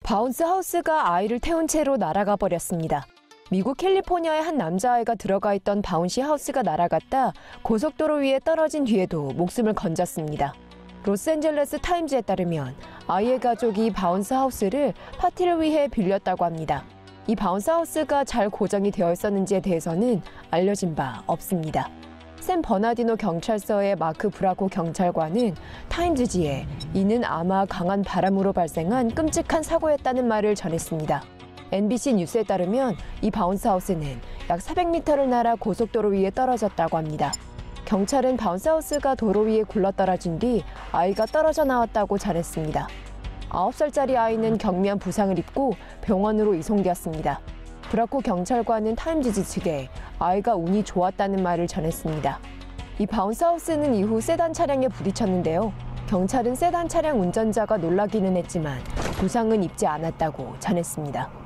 바운스 하우스가 아이를 태운 채로 날아가 버렸습니다. 미국 캘리포니아의 한 남자아이가 들어가 있던 바운시 하우스가 날아갔다 고속도로 위에 떨어진 뒤에도 목숨을 건졌습니다. 로스앤젤레스 타임즈에 따르면 아이의 가족이 바운스 하우스를 파티를 위해 빌렸다고 합니다. 이 바운스 하우스가 잘 고정이 되어 있었는지에 대해서는 알려진 바 없습니다. 샌 버나디노 경찰서의 마크 브라코 경찰관은 타임즈지에 이는 아마 강한 바람으로 발생한 끔찍한 사고였다는 말을 전했습니다. NBC 뉴스에 따르면 이 바운스 하우스는 약 400m를 날아 고속도로 위에 떨어졌다고 합니다. 경찰은 바운스 하우스가 도로 위에 굴러떨어진 뒤 아이가 떨어져 나왔다고 전했습니다. 9살짜리 아이는 경미한 부상을 입고 병원으로 이송되었습니다. 브라코 경찰관은 타임즈지 측에 아이가 운이 좋았다는 말을 전했습니다. 이 바운스 하우스는 이후 세단 차량에 부딪혔는데요. 경찰은 세단 차량 운전자가 놀라기는 했지만 부상은 입지 않았다고 전했습니다.